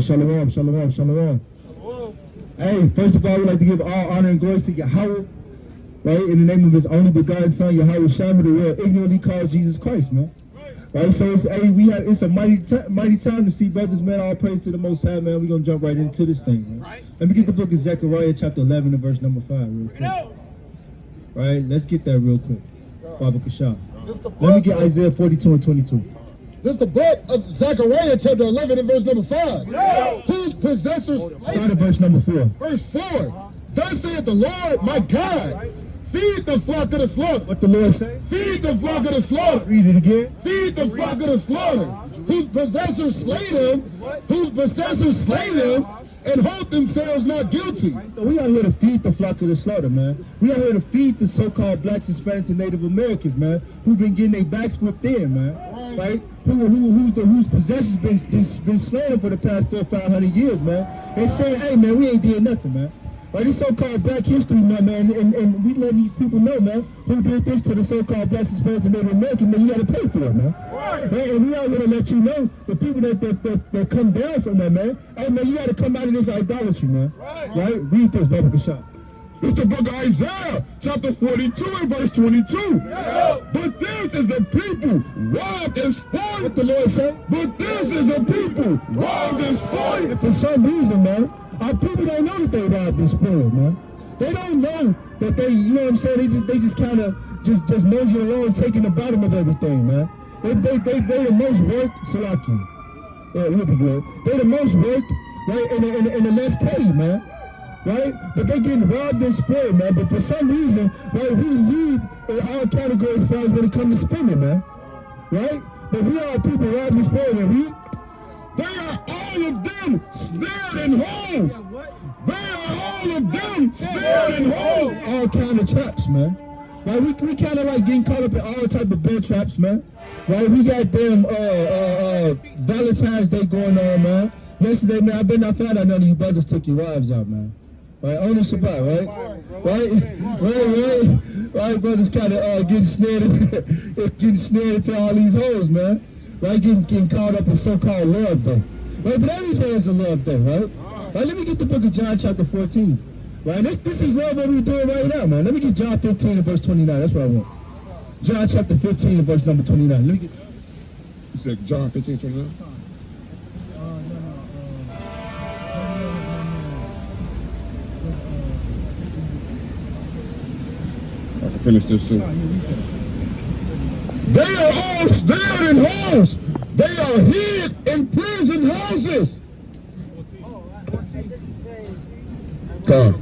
Shalom, shalom, shalom. Hey, first of all, we'd like to give all honor and glory to Yahweh, right? In the name of his only begotten son, Yahweh Shai, who the world ignorantly calls Jesus Christ, man. Right, so it's a mighty time to see brothers, man. All praise to the Most High, man. We're gonna jump right into this thing, man. Let me get the book of Zechariah, chapter 11, and verse number 5, real quick. Right, let's get that real quick. Baba Kasha. Let me get Isaiah 42 and 22. This is the book of Zechariah, chapter 11, and verse number 5. Yeah. Whose possessors... Start at verse number 4. Verse 4. Thus saith the Lord, my God, feed the flock of the slaughter. What the Lord say? Feed the flock of the slaughter. Read it again. Feed the flock of the slaughter. Whose possessors slay them, whose possessors slay them, and hold themselves not guilty. So we are here to feed the flock of the slaughter, man. We are here to feed the so-called blacks, Hispanics, and Native Americans, man, who've been getting their backs whipped in, man. Right? Whose possessions been slain for the past 400 or 500 years, man. And saying, hey, man, we ain't did nothing, man. Right? This so-called Black History Month, man, and we letting these people know, man, who did this to the so-called blacks, Hispanics, and Native Americans, man, you got to pay for it, man. Right? And we are going to let you know, the people that come down from that, man, hey, man, you got to come out of this idolatry, man. Right? Read this, Baba Kasha. It's the book of Isaiah, chapter 42 and verse 22. Yeah. But this is a people robbed and spoiled. What the Lord said? But this is a people robbed and spoiled. And for some reason, man, our people don't know that they robbed and spoiled, man. They don't know that they, you know what I'm saying? They just kind of just mosey along, taking the bottom of everything, man. They the most worked, Salaki. Yeah, we'll be good. They the most worked, right, and the less paid, man. Right? But they getting robbed and spoiled, man. But for some reason, right, we lead in all categories as far as when it comes to spending, man. Right? But we are people robbed and spoiled, and they are all of them snared and holes. They are all of them snared and holes. All kind of traps, man. Right? We kind of like getting caught up in all type of bear traps, man. Right? We got them Valentine's Day going on, man. Yesterday, man, I found out none of you brothers took your wives out, man. Right, on the Shabbat, right, brothers kind of getting snared into all these holes, man. Right, getting caught up in so-called love day. Right, but every day is a love day, right? Right, let me get the book of John chapter 14. Right, this is love what we're doing right now, man. Let me get John 15 and verse 29. That's what I want. John chapter 15 and verse number 29. Let me get. You said John 15 and 29? I can finish this too. They are all snared in holes. They are hid in prison houses. God.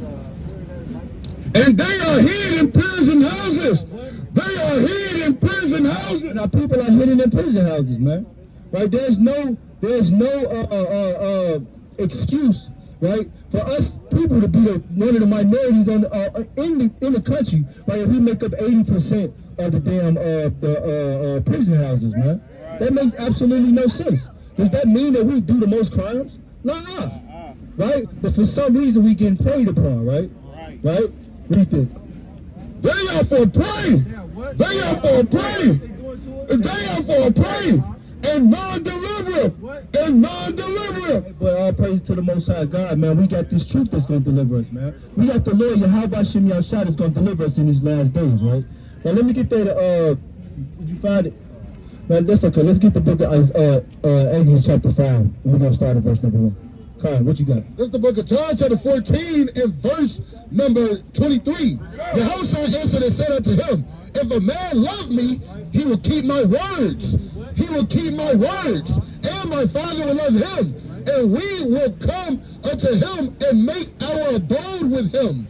And they are hid in prison houses. They are hid in prison houses. Now people are hidden in prison houses, man. Right? There's no excuse, right, for us people to be one of the minorities in the country, right? If we make up 80% of the damn prison houses, man. That makes absolutely no sense. Does that mean that we do the most crimes? Nah. Right? But for some reason we getting preyed upon, right? Right? Read this. They are for prey. They are for prey. They are for prey. And non-deliverer. And non-deliverer. But all praise to the Most High God, man. We got this truth that's going to deliver us, man. We got the Lord Yahweh Shem Yahshua that's going to deliver us in these last days, right? Now let me get that, did you find it? No, that's okay. Let's get the book of Exodus chapter 5. We're going to start at verse number 1. Kyle, what you got? This is the book of John, chapter 14, and verse number 23. Yahushua answered and said unto him, if a man love me, he will keep my words. He will keep my words, and my Father will love him, and we will come unto him and make our abode with him.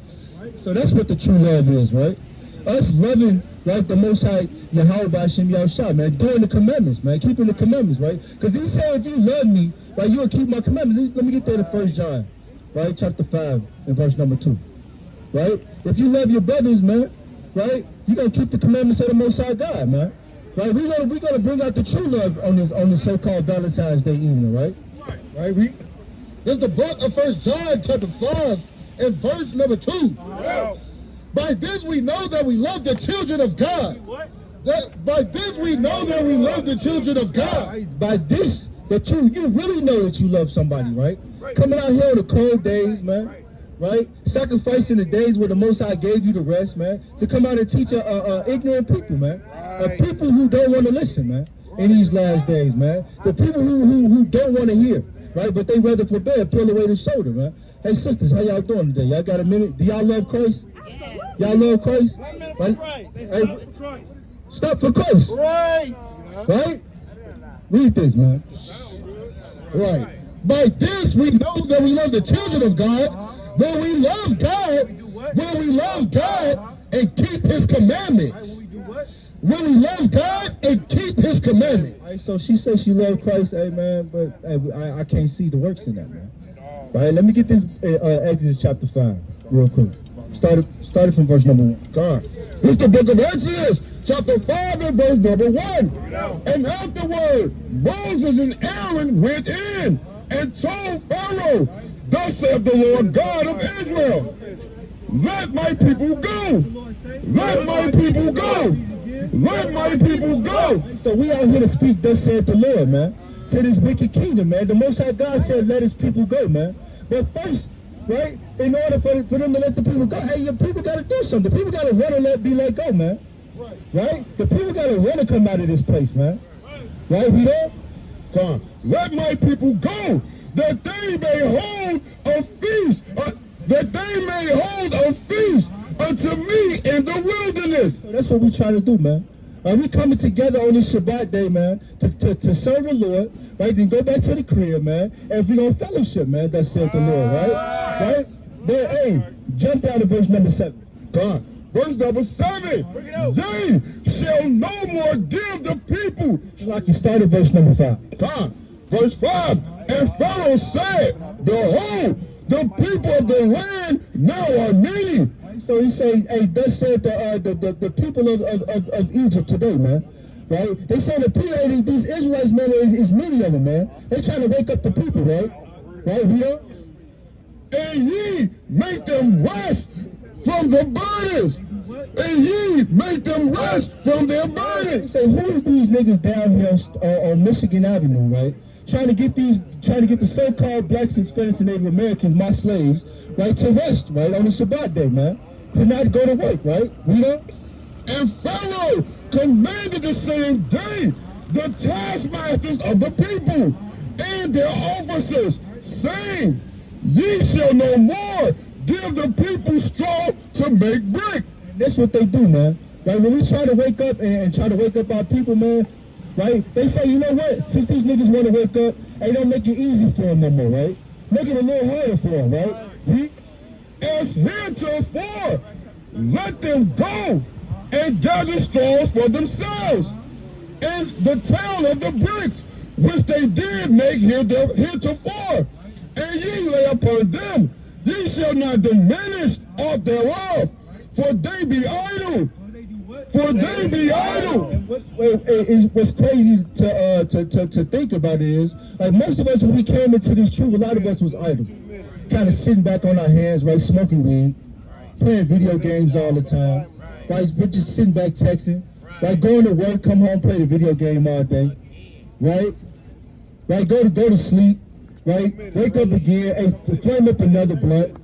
So that's what the true love is, right? Us loving, right, the Most High Yahweh Hashem Yahushua, man, doing the commandments, man, keeping the commandments, right? Because he said, if you love me, right, you will keep my commandments. Let me get there to 1 John, right, chapter 5 and verse number 2, right? If you love your brothers, man, right, you're going to keep the commandments of the Most High God, man. Right, we're gonna bring out the true love on this so-called Valentine's Day evening, right? Right, read. There's the book of 1 John, chapter 5, and verse number 2. By this we know that we love the children of God, By this we know that we love the children of God. Right? By this, that you really know that you love somebody, right? Coming out here on the cold days, man. Right? Sacrificing the days where the Most High gave you the rest, man. To come out and teach ignorant people, man. People who don't want to listen, man. In these last days, man. The people who don't want to hear, right? But they rather forbear, pull away the shoulder, man. Hey, sisters, how y'all doing today? Y'all got a minute? Do y'all love Christ? Y'all love Christ? 1 minute for Christ. Hey, stop for Christ. Right. Right? Read this, man. Right. By this we know that we love the children of God. When we love God and keep his commandments. When we love God and keep his commandments. Right, so she says she loved Christ, hey man, but hey, I can't see the works in that, man. Right, let me get this Exodus chapter 5 real quick. Started from verse number 1. God. It's the book of Exodus, chapter 5 and verse number 1. And afterward, Moses and Aaron went in and told Pharaoh, thus saith the Lord God of Israel, let my people go. Let my people go. Let my people go. So we out here to speak, thus saith the Lord, man, to this wicked kingdom, man. The Most High God said, let his people go, man. But first, right, in order for them to let the people go, hey, your people got to do something. The people got to run and be let go, man. Right? The people got to run and come out of this place, man. Right, we there? Come on. Let my people go, that they may hold a feast, unto me in the wilderness. So that's what we trying to do, man. We coming together on this Shabbat day, man, to serve the Lord, right? Then go back to the crib, man, and we gonna fellowship, man. Thus saith the Lord, right? Right? Then, hey, jump down to verse number 7. God. Verse number 7. They shall no more give the people. Like you started verse number 5. God. Verse 5. And Pharaoh said, behold, the people of the land now are many. So he said, hey, thus said the people of Egypt today, man. Right? They say the people, these Israelites, man, is many of them, man. They trying to wake up the people, right? Right, here? And ye make them rest from the burdens. And ye make them rest from their burdens. So who is these niggas down here on Michigan Avenue, right? Trying to get the so-called blacks, Hispanics, and Native Americans, my slaves, right, to rest, right, on the Shabbat day, man, to not go to work, right? We know. And Pharaoh commanded the same day the taskmasters of the people and their officers, saying, ye shall no more give the people straw to make brick. That's what they do, man. Right? When we try to wake up and try to wake up our people, man, right? They say, you know what? Since these niggas want to wake up, they don't make it easy for them no more, right? Make it a little harder for them, right? As heretofore, let them go and gather straws for themselves, and the tale of the bricks which they did make heretofore, and ye lay upon them. Ye shall not diminish aught thereof, for they be idle. For they be idle. What's crazy to think about it is, like, most of us, when we came into this truth, a lot of us was idle, kind of sitting back on our hands, right, smoking weed, playing video games all the time, right? We're just sitting back texting, right? Going to work, come home, play the video game all day, right? Right? Go to sleep, right? Wake up again, and flame up another blunt,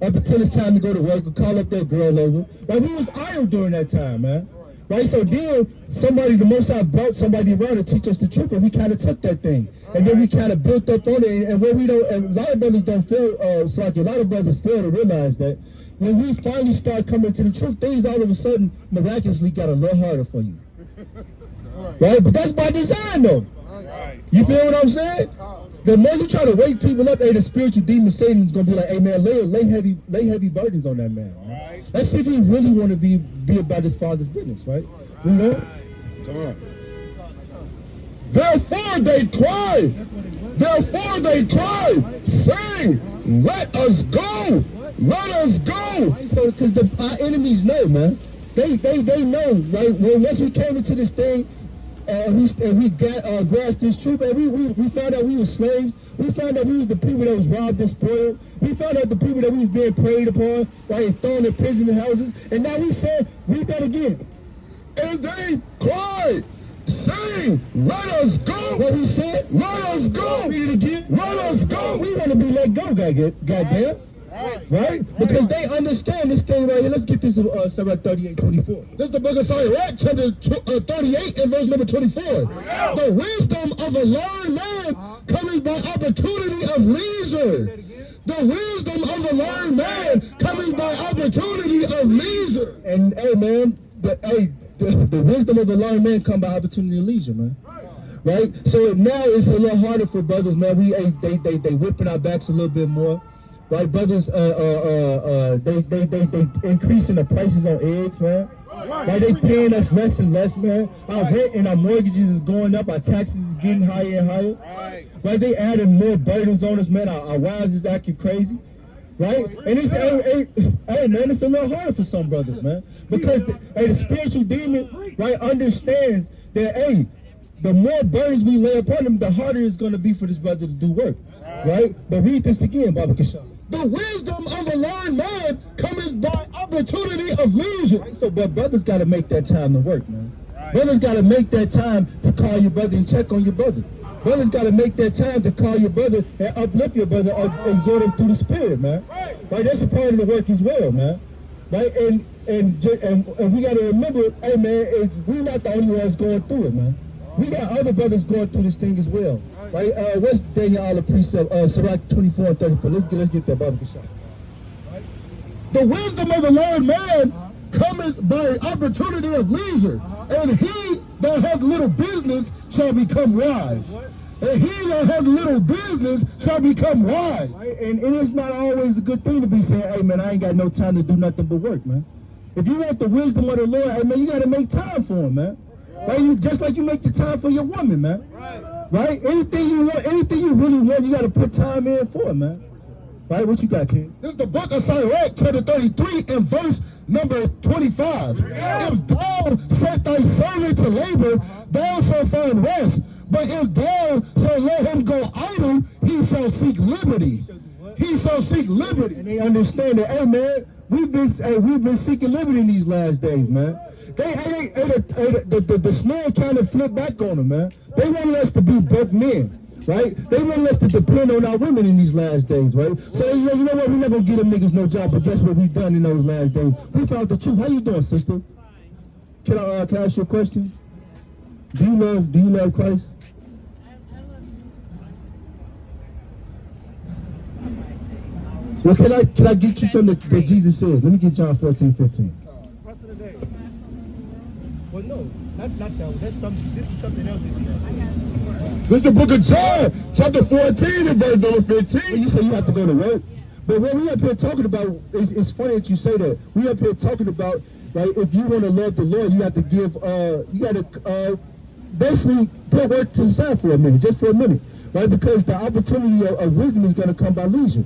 up until it's time to go to work or call up that girl over. Right? We was idle during that time, man. Right? So then the Most High brought somebody around to teach us the truth, and we kind of took that thing. And then we kind of built up on it, and where we don't, and a lot of brothers don't feel, a lot of brothers fail to realize that when we finally start coming to the truth, things all of a sudden miraculously got a little harder for you. Right? But that's by design, though. You feel what I'm saying? The more you try to wake people up, the spiritual demon Satan's gonna be like, hey man, lay heavy burdens on that man. Right? Let's see if he really want to be about his father's business, right? You know? Come on. Therefore they cry, saying, let us go, let us go. Right? So, because our enemies know, man. They know, right? Well, once we came into this thing, we grasped this truth, and we found out we were slaves. We found out we was the people that was robbed and spoiled. We found out the people that we was being preyed upon, right, and thrown in prison houses. And now we said, read that again. and they cried, saying, let us go. What he said? Let us go. Read it again. Let us go. We want to be let go, goddamn. Right? Because they understand this thing right here. Let's get this Sirach 38:24. This is the book of Sirach, chapter 38 and verse number 24. The wisdom of a learned man coming by opportunity of leisure. The wisdom of a learned man coming by opportunity of leisure. And hey, man, the wisdom of the learned man come by opportunity of leisure, man. Right? So now it's a little harder for brothers, man. They whipping our backs a little bit more. Right, brothers, they increasing the prices on eggs, man. Right, they paying us less and less, man. Our rent and our mortgages is going up. Our taxes is getting higher and higher. Right, they adding more burdens on us, man. Our wives is acting crazy. Right, and it's hey man, it's a little harder for some brothers, man, because the spiritual demon, right, understands that the more burdens we lay upon him, the harder it's going to be for this brother to do work. Right, but read this again, Baba Kashan. The wisdom of a learned man cometh by opportunity of leisure. Right, so, but brothers got to make that time to work, man. Brothers got to make that time to call your brother and check on your brother. Brothers got to make that time to call your brother and uplift your brother or exhort him through the spirit, man. Right, that's a part of the work as well, man. Right, and we got to remember, hey, man, we're not the only ones going through it, man. We got other brothers going through this thing as well. Right, what's Daniel Allah precept? Sirach 24 and 34. Let's get that Baba Kashan. Right? The wisdom of the learned man cometh by opportunity of leisure, and he that hath little business shall become wise. And he that has little business shall become wise. Right? And it's not always a good thing to be saying, hey man, I ain't got no time to do nothing but work, man. If you want the wisdom of the Lord, hey man, you got to make time for him, man. Right? Just like you make the time for your woman, man. Right? Anything you want, anything you really want, you got to put time in for it, man. Right? What you got, King? This is the book of Sirach, chapter 33, and verse number 25. If thou set thy servant to labor, thou shalt find rest. But if thou shalt let him go idle, he shall seek liberty. He shall seek liberty. And they understand that, hey man, we've been seeking liberty in these last days, man. The snare kind of flipped back on them, man. They wanted us to be broke men, right? They wanted us to depend on our women in these last days, right? So you know what? We're not gonna give them niggas no job, but guess what we've done in those last days? We found the truth. How you doing, sister? Can I ask you a question? Do you love Christ? Well, can I get you something that Jesus said? Let me get John 14:15. Well, no, not that. This is something else that Jesus said. This is the book of John, chapter 14 and verse number 15. Well, you say you have to go to work, but what we up here talking about, it's funny that you say that. We up here talking about, right, if you want to love the Lord, you have to give, you got to basically put work to the side for a minute, just for a minute, right? Because the opportunity of wisdom is going to come by leisure.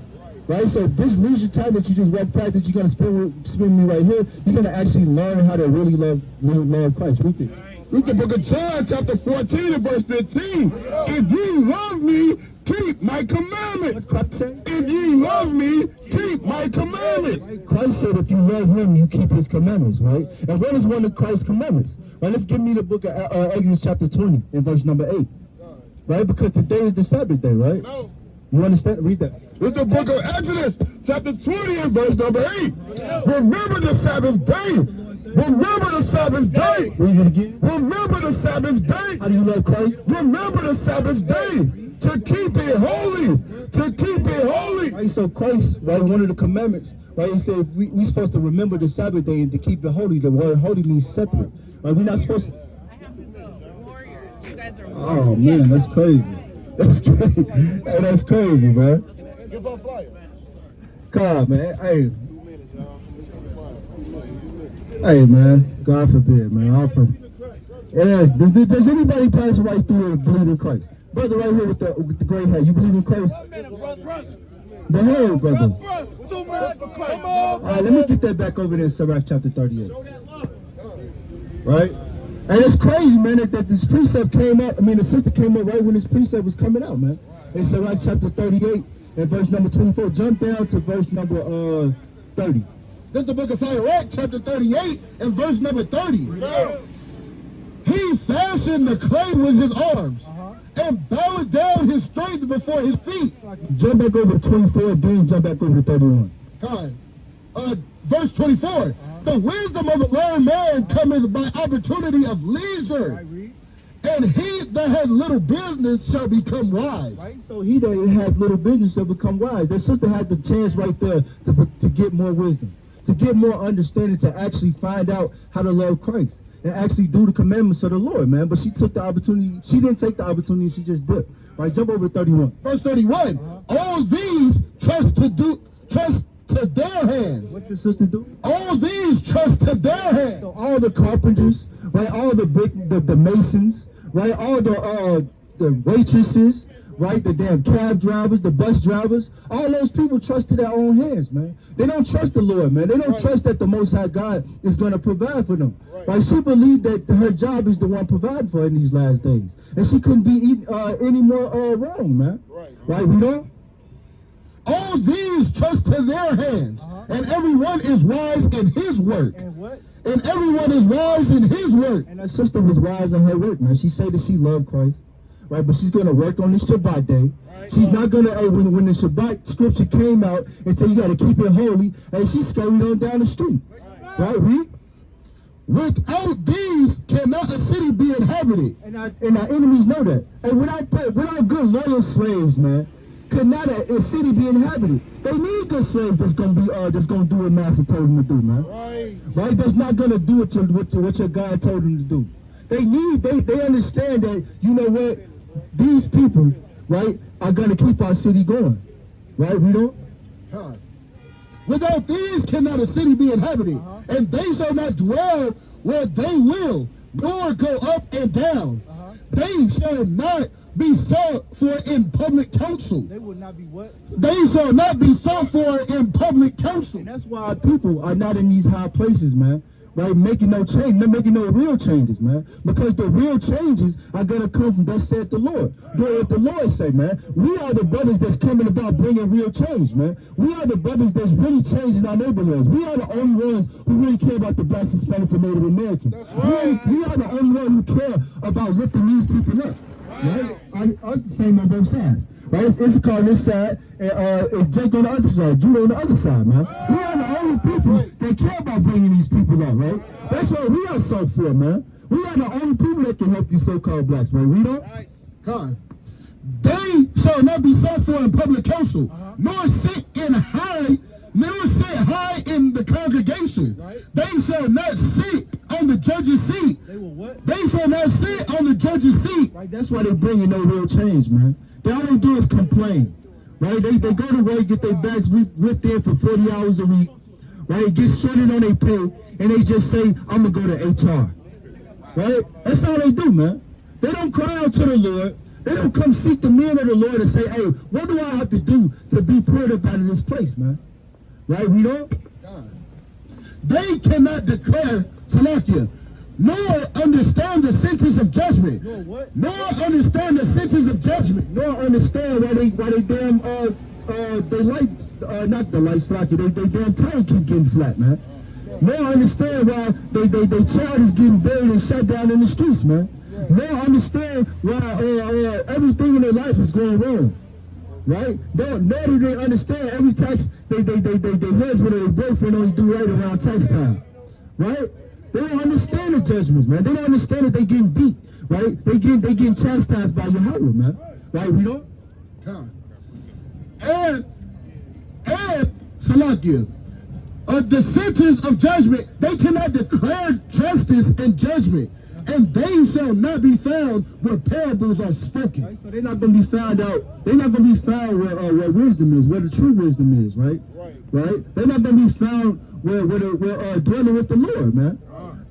Right, so this leisure time that you just walk past, that you're gonna spend with me right here, you're gonna actually learn how to really love Christ. Read it. This is the book of John, chapter 14 and verse 15. If you love me, keep my commandments. What's Christ saying? If you love me, keep my commandments. Right? Christ said, if you love him, you keep his commandments, right? And what is one of Christ's commandments? Right, let's give me the book of Exodus chapter 20 and verse number 8. Right, because today is the Sabbath day, right? No. You understand? Read that. It's the book of Exodus, chapter 20 and verse number 8. Remember the Sabbath day. Remember the Sabbath day. Read it again. Remember the Sabbath day. How do you love Christ? Remember the Sabbath day. To keep it holy. To keep it holy. Right, so Christ, right, one of the commandments, right, he said we're supposed to remember the Sabbath day and to keep it holy. The word holy means separate. Right, we're not supposed to. I have to go. Warriors. You guys are warriors. Oh man, that's crazy. That's crazy. Hey, that's crazy, man. Give her a flyer. God, man. Hey, man. God forbid, man. I'll pray. Yeah. Does anybody pass right through and believe in Christ? Brother, right here with the gray hair. You believe in Christ? The hell, brother. All right, let me get that back over there in Sirach chapter 38. Right? And it's crazy, man, that this precept came up. I mean, the sister came up right when this precept was coming out, man. In Sirach chapter 38 and verse number 24. Jump down to verse number 30. This is the book of Sirach, chapter 38 and verse number 30. He fashioned the clay with his arms and bowed down his strength before his feet. Jump back over to 24, then jump back over to 31. God. Verse 24. The wisdom of a learned man cometh by opportunity of leisure. And he that had little business shall become wise. Right? So he that has little business shall become wise. That sister had the chance right there to get more wisdom, to get more understanding, to actually find out how to love Christ and actually do the commandments of the Lord, man. But she took the opportunity. She didn't take the opportunity. She just dipped. Right? Jump over to 31. Verse 31. All these trust to their hands. What did sister do? All these trust to their hands. So all the carpenters, right? All the masons, right? All the waitresses, right? The damn cab drivers, the bus drivers, all those people trust to their own hands, man. They don't trust the Lord, man. They don't trust that the Most High God is going to provide for them. Right? She believed that her job is the one providing for her in these last days. And she couldn't be any more wrong, man. Right? We don't? All these trust to their hands, and everyone is wise in his work. And what? And everyone is wise in his work. And her sister was wise in her work, man. She said that she loved Christ, right? But she's going to work on this Shabbat day. She's not going to, when the Shabbat scripture came out and said you got to keep it holy, and she scurried on down the street. Right? Read. Without these cannot a city be inhabited. And our enemies know that. And without good loyal slaves, man, could not a city be inhabited. They need good slaves that's gonna do what Master told them to do, man. Right? That's not gonna do what your God told them to do. They understand that, you know what, these people, right, are gonna keep our city going. Right? We don't? God. Without these cannot a city be inhabited, and they shall not dwell where they will, nor go up and down. They shall not be sought for in public council. They will not be what? They shall not be sought for in public council. And that's why our people are not in these high places, man. Right? Making no change, not making no real changes, man. Because the real changes are going to come from thus said the Lord. Do what the Lord say, man. We are the brothers that's coming about bringing real change, man. We are the brothers that's really changing our neighborhoods. We are the only ones who really care about the blacks, Hispanics, and Native Americans. We are the only ones who care about lifting these people up. Right? It's the same on both sides. Right? It's Issachar on this side, and it's Jake on the other side, Judah on the other side, man. We are the only people that care about bringing these people up, right? That's what we are so for, man. We are the only people that can help these so-called blacks, man. We don't? God. They shall not be sought for in public council, nor sit high in the congregation. They shall not sit on the judge's seat. They will what? They shall not sit on the judge's seat. Right, that's why they're bringing no real change, man. They all they do is complain, right? They go to work, get their backs whipped in for 40 hours a week, right? Get shorted on their pay, and they just say, I'm going to go to HR, right? That's all they do, man. They don't cry out to the Lord. They don't come seek the men of the Lord and say, hey, what do I have to do to be pulled up out of this place, man? Right? We don't? They cannot declare Salakia, nor understand the sentence of judgment. Nor understand the sentence of judgment. Nor understand why they damn they light not the light Salakia, they damn tire keep getting flat, man. Nor understand why they child is getting buried and shut down in the streets, man. Nor understand why everything in their life is going wrong. Right? Nor do they understand every tax their husband or their boyfriend only do right around tax time. Right? They don't understand the judgments, man. They don't understand that they getting beat, right? They getting chastised by Yahweh, man. Right? We don't? And Salakia, the sentence of judgment, they cannot declare justice and judgment, and they shall not be found where parables are spoken. Right? So they're not going to be found out. They're not going to be found where wisdom is, where the true wisdom is, right? Right? They're not going to be found where dwelling with the Lord, man.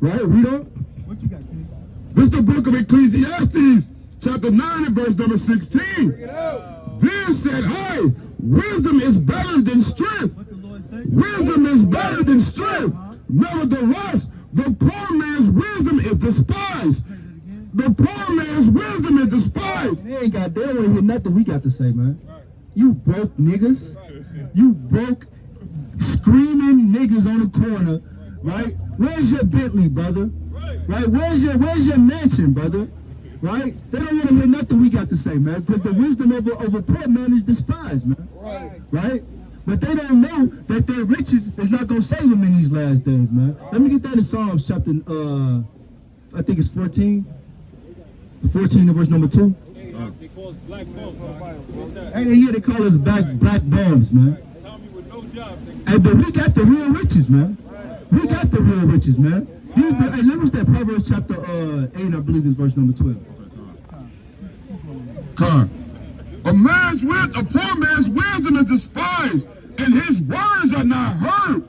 Right? We don't? What you got, King? This is the book of Ecclesiastes, chapter 9 and verse number 16. Then said I, wisdom is better than strength. What the Lord say? Wisdom is better than strength. Nevertheless, the poor man's wisdom is despised. The poor man's wisdom is despised. They ain't got, they don't want to hear nothing we got to say, man. You broke niggas. You broke screaming niggas on the corner, right? Where's your Bentley, brother? Right? Where's your mansion, brother? Right? They don't want to hear nothing we got to say, man, because the wisdom of a poor man is despised, man. Right? But they don't know that their riches is not going to save them in these last days, man. Let me get that in Psalms chapter, I think it's 14. 14 and verse number 2. They call us black bums. And yeah, they call us black bums, man. Tommy with no job. Hey, but we got the real riches, man. We got the real riches, man. Here's the, hey, look what's that Proverbs chapter 8, I believe is verse number 12. A poor man's wisdom is despised, and his words are not heard.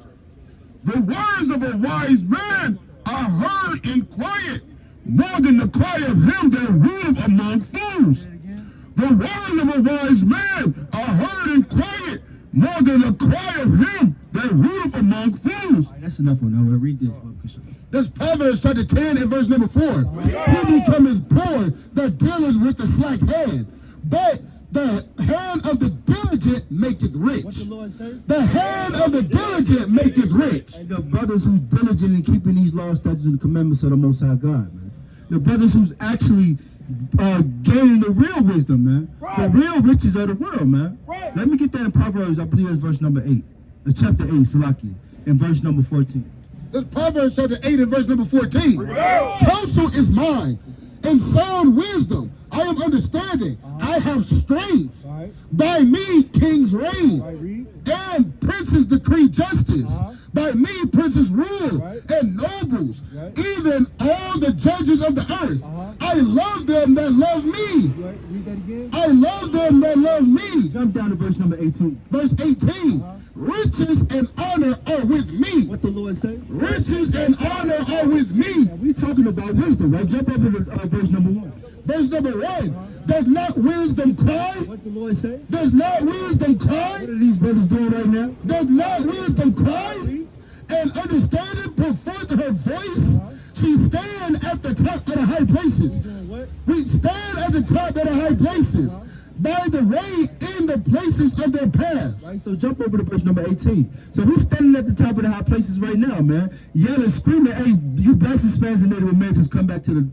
The words of a wise man are heard in quiet, more than the cry of him that ruleth among fools. The words of a wise man are heard in quiet, more than the cry of him that ruleth among fools. All right, that's enough one. Now we'll read this. That's Proverbs chapter 10 and verse number 4. He becometh poor that dealeth with the slack hand, but the hand of the diligent maketh rich. What the Lord say? The hand of the diligent maketh rich. And the brothers who's diligent in keeping these laws, statutes, and commandments of the Most High God, man. The brothers who's actually gaining the real wisdom, man. The real riches of the world, man. Let me get that in Proverbs, I believe that's verse number 8. Chapter 8, Salaki, and verse number 14. That's Proverbs chapter 8 and verse number 14. Counsel is mine, and sound wisdom. I am understanding. I have strength. By me kings reign, and princes decree justice. By me princes rule, and nobles, even all the judges of the earth. I love them that love me. Read that again. I love them that love me. Jump down to verse number 18. Verse 18. Riches and honor are with me. What the Lord say? Riches and honor are with me. Now, we talking about wisdom, right? Jump over to verse number 1. Verse number 1. Does not wisdom cry? What the Lord say? Does not wisdom What cry? are these brothers doing right now? Does not wisdom cry? And understanding put forth her voice. She stand at the top of the high places. We stand at the top of the high places. By the way, in the places of their paths. Right, so jump over to verse number 18. So we're standing at the top of the high places right now, man. Yelling, screaming, hey, you blessed Hispanics and Native Americans, come back to the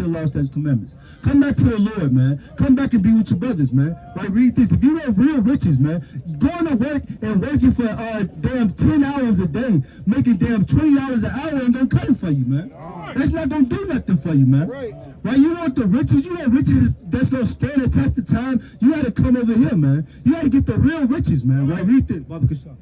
law, statutes, commandments. Come back to the Lord, man. Come back and be with your brothers, man. Right, read this. If you want real riches, man, going to work and working for damn 10 hours a day, making damn $20 an hour ain't gonna cut it for you, man. That's not gonna do nothing for you, man. Right, you want the riches, you want riches that's gonna stand the test of time, you gotta come over here, man. You gotta get the real riches, man. Right, read this.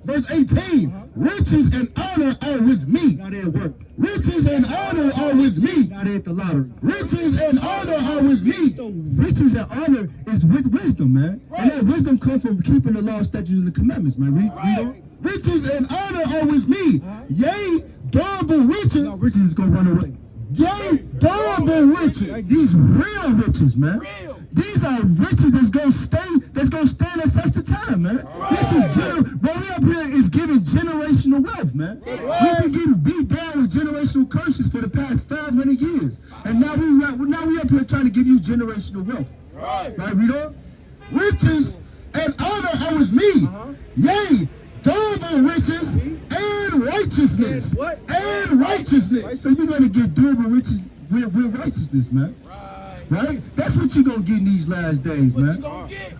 Verse 18. Riches and honor are with me. Now they at work. Riches and honor are with me. Now they at the lottery. Riches and honor are with me. So riches and honor is with wisdom, man. And that wisdom comes from keeping the law, statutes, and the commandments, man. Read on. Riches and honor are with me. Yea, durable riches. Now riches is gonna run away. Yea, durable riches. These real riches, man. These are riches that's gonna stand the test of time, man. This is what we up here is giving generational wealth, man. We've been getting beat down with generational curses for the past 500 years, and now we up here trying to give you generational wealth. Right, read on. Riches and honor are with me. Yea, durable riches and righteousness. And righteousness. Right, so you're gonna get durable riches with righteousness, man. Right? That's what you're going to get in these last days, man.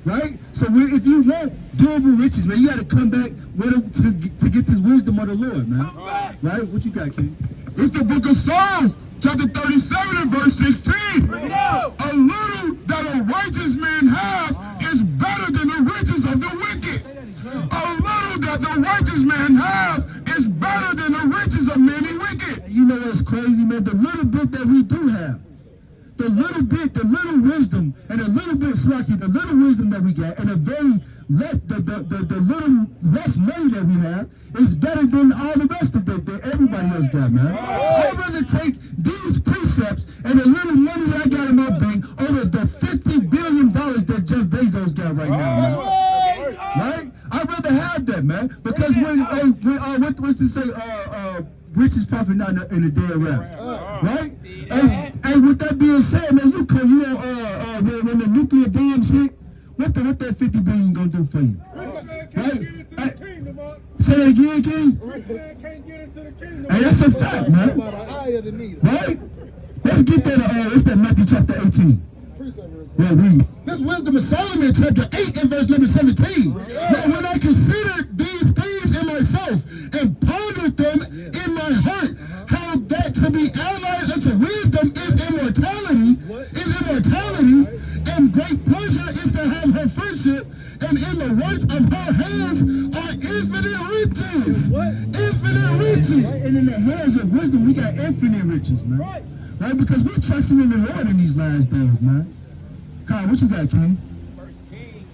Right? So if you want durable riches, man, you got to come back to get this wisdom of the Lord, man. Right? What you got, King? It's the book of Psalms, chapter 37 and verse 16. A little that a righteous man have is better than the riches of the wicked. A little that the righteous man have is better than the riches of many wicked. You know what's crazy, man? The little bit that we do have, the little wisdom, and a little bit slacky, the little wisdom that we get, and the little less money that we have is better than all the rest of that everybody else got, man. I'd rather take these precepts and the little money that I got in my bank over the $50 billion that Jeff Bezos got right now, man. Right? I'd rather have that, man, because what's to say, riches profit not in a day of rap, right? And with that being said, man, when the nuclear bombs hit, what that $50 billion gonna do for you? Right? Say that again, King. Rich man can't get into the kingdom. Hey, that's a fact, man. About an eye of the needle. Right? Let's get that, what's that, Matthew chapter 18. Yeah, read. This wisdom of Solomon, chapter 8 and verse number 17. Now, when I considered these things in myself and pondered them in my heart, how that to be allied unto wisdom is immortality, and great pleasure is to have her friendship, and in the works of her hands are infinite riches. Infinite riches. Right? And in the hands of wisdom, we got infinite riches, man. Right? Because we're trusting in the Lord in these last days, man. Kyle, what you got, King? First Kings,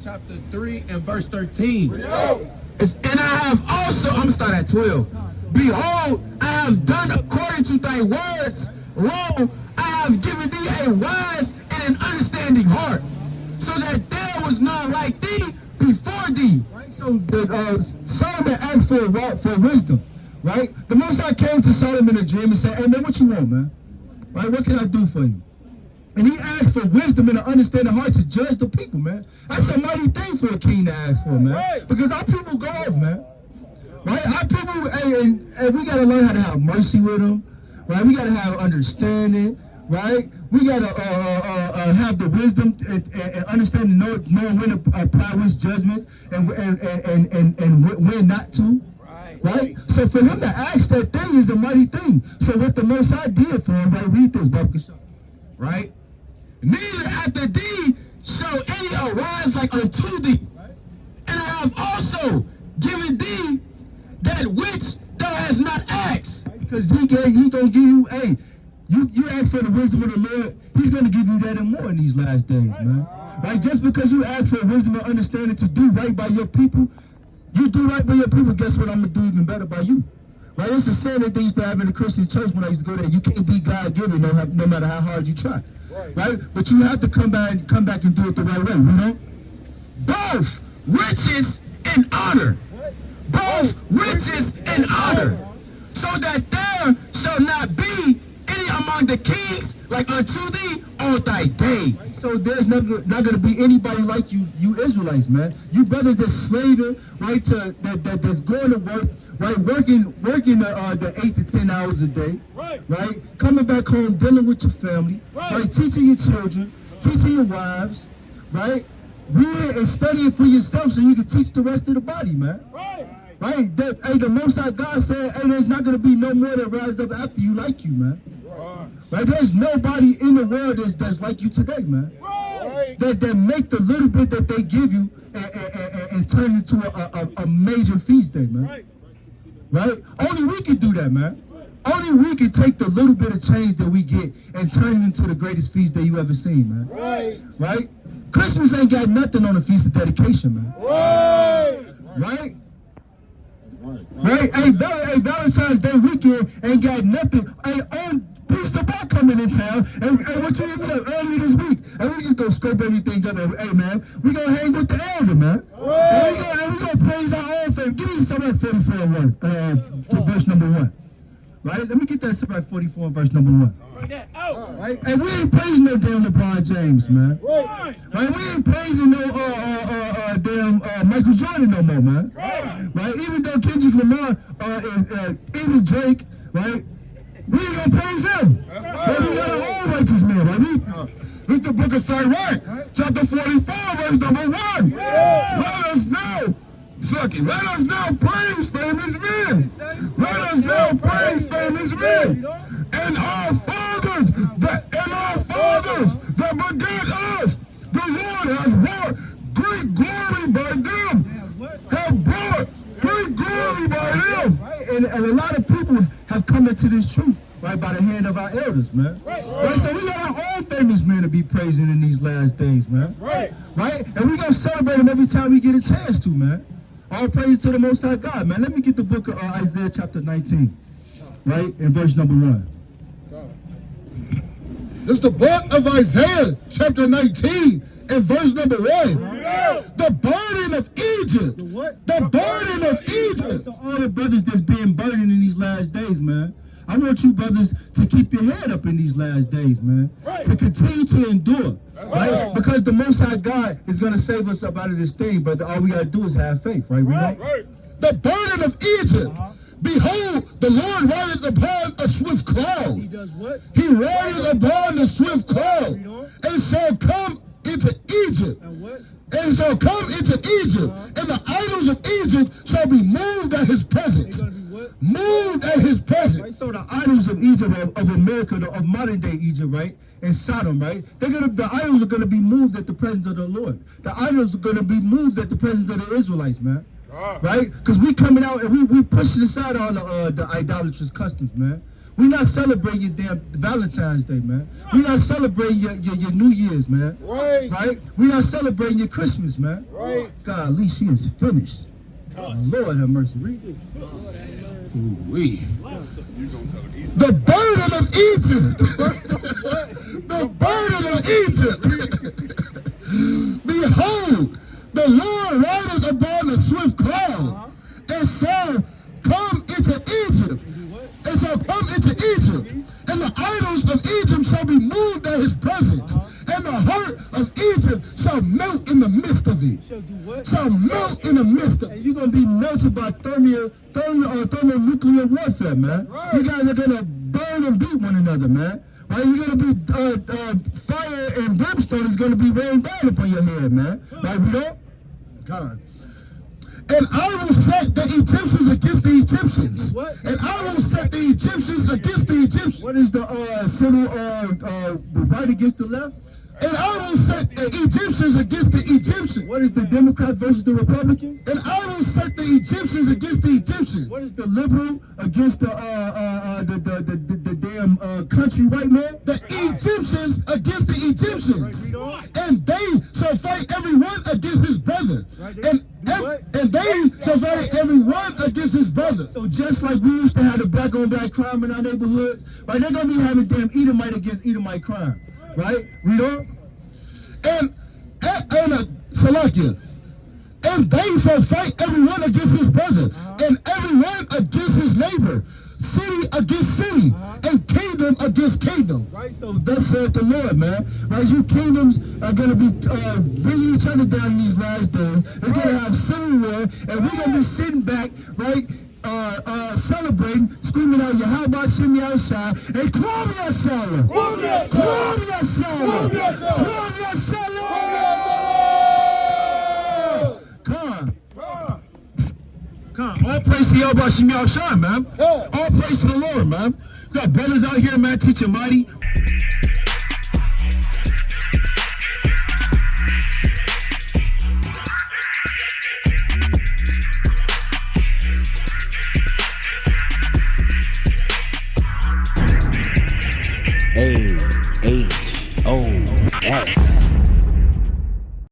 chapter 3 and verse 13. And I have also, I'm going to start at 12. Behold, I have done according to thy words. Lo, I have given thee a wise and an understanding heart, so that there was none like thee before thee. Right? So Solomon asked for wisdom, right? The Most High came to Solomon in a dream and said, hey, man, what you want, man? Right? What can I do for you? And he asked for wisdom and an understanding heart to judge the people, man. That's a mighty thing for a king to ask for, man. Because our people go off, man. Right? Our people, and we got to learn how to have mercy with them. Right? We got to have understanding. Right? We got to have the wisdom and understanding, knowing when to apply his judgments and when not to. Right? So for him to ask that thing is a mighty thing. So what the Most High did for him, right? Read this, Bobby. Right? Neither after thee shall any arise like unto thee. And I have also given thee that which thou hast not asked. Because he gonna give you, hey, you ask for the wisdom of the Lord, he's gonna give you that and more in these last days, man. Right? Just because you ask for wisdom and understanding to do right by your people, you do right by your people, guess what? I'm gonna do even better by you. Right? It's the saying that they used to have in the Christian church when I used to go there. You can't be God-given no matter how hard you try. Right? But you have to come back and do it the right way, you know? Both riches and honor. Both riches and honor. So that there shall not be any among the kings like unto thee all thy days. So there's not going to be anybody like you Israelites, man. You brothers that's slaving, right, that's going to work, right, working the 8 to 10 hours a day, right, coming back home, dealing with your family, right, teaching your children, teaching your wives, right, reading and studying for yourself so you can teach the rest of the body, man. Right? The Most High God said, hey, there's not going to be no more that rise up after you like you, man. Right? There's nobody in the world that's like you today, man. That make the little bit that they give you and turn it into a major feast day, man. Right? Only we can do that, man. Only we can take the little bit of change that we get and turn it into the greatest feast day you ever seen, man. Right? Christmas ain't got nothing on the Feast of Dedication, man. Right? Right? Hey, Valentine's Day weekend ain't got nothing. Hey, Peace about coming in town, and what you even up early this week, and we just gonna scrape everything up. And, hey, man, we gonna hang with the elder, man. And we gonna praise our own faith. Give me Psalm 44 and 1, for verse number 1. Right? Let me get that Psalm 44 and verse number 1. Right? And we ain't praising no damn LeBron James, man. Right? We ain't praising no damn Michael Jordan no more, man. Right? Even though Kendrick Lamar even Drake, right? We ain't gonna praise him. But we got our own righteous man, right? This is the book of Sirach, chapter 44, verse number 1. Let us know. Second, let us now praise famous men. Let us now praise famous men. And our fathers that begat us. The Lord has brought great glory by them. Have brought great glory by them. And a lot of people have come into this truth, right, by the hand of our elders, man. Right? So we got our own famous men to be praising in these last days, man. Right? And we gonna celebrate them every time we get a chance to, man. All praise to the Most High God, man. Let me get the book of Isaiah chapter 19, right, in verse number 1. This is the book of Isaiah chapter 19 and verse number 1. The burden of Egypt. The what? The burden of Egypt. So all the brothers that's being burdened in these last days, man. I want you brothers to keep your head up in these last days, man. To continue to endure, right? Because the Most High God is going to save us up out of this thing, but all we got to do is have faith, right? the burden of Egypt. Behold, the Lord rideth upon a swift cloud. He does what? He rideth upon the swift cloud, and shall come into Egypt. And what? And shall come into Egypt, and the idols of Egypt shall be moved at his They presence. gonna be what? Moved at his Right, presence. so the idols of Egypt, of America, of modern day Egypt, right, and Sodom, right, the idols are gonna be moved at the presence of the Lord. The idols are gonna be moved at the presence of the Israelites, man. Right? Because we coming out and we pushing aside all the idolatrous customs, man. We not celebrating your damn Valentine's Day, man. We not celebrating your New Year's, man. Right. Right? We not celebrating your Christmas, man. Right. God, at least she is finished. Lord have mercy. Read it. Ooh-wee. The burden of Egypt. The burden of Egypt. Behold, the Lord rideth upon a swift cloud, and shall come into Egypt. And shall come into Egypt. And the idols of Egypt shall be moved at his presence. And the heart of Egypt shall melt in the midst of it. Shall do what? Shall melt in the midst of it. And you're gonna be melted by thermonuclear warfare, man. You guys are gonna burn and beat one another, man. Right? You're gonna be fire and brimstone is gonna be rained down upon your head, man. Right? We don't. God. And I will set the Egyptians against the Egyptians. What? And I will set the Egyptians against the Egyptians. What is the civil the right against the left? And I will set the Egyptians against the Egyptians. What is the Democrats versus the Republicans? And I will set the Egyptians against the Egyptians. What is the liberal against the damn country white man? The Egyptians against the Egyptians. And they shall fight every one against his brother. And they shall fight every one against his brother. So just like we used to have the black on black crime in our neighborhoods, right? They're gonna be having damn Edomite against Edomite crime, right? Read on. And Salakia. And they shall fight everyone against his brother, and everyone against his neighbor, city against city, and kingdom against kingdom. Right, so thus saith the Lord, man. Right, you kingdoms are going to be bringing each other down in these last days. It's going to have civil war, and we're going to be sitting back, right, celebrating, screaming out, Yahweh Shimmy Al-Shah, and Kwam Yashala. Kwam Yashala. Kwam Yashala. Come, all praise to Yahweh Shimmy Al-Shah, man. All praise to the Lord, man. We got brothers out here, man, teaching mighty. AHOS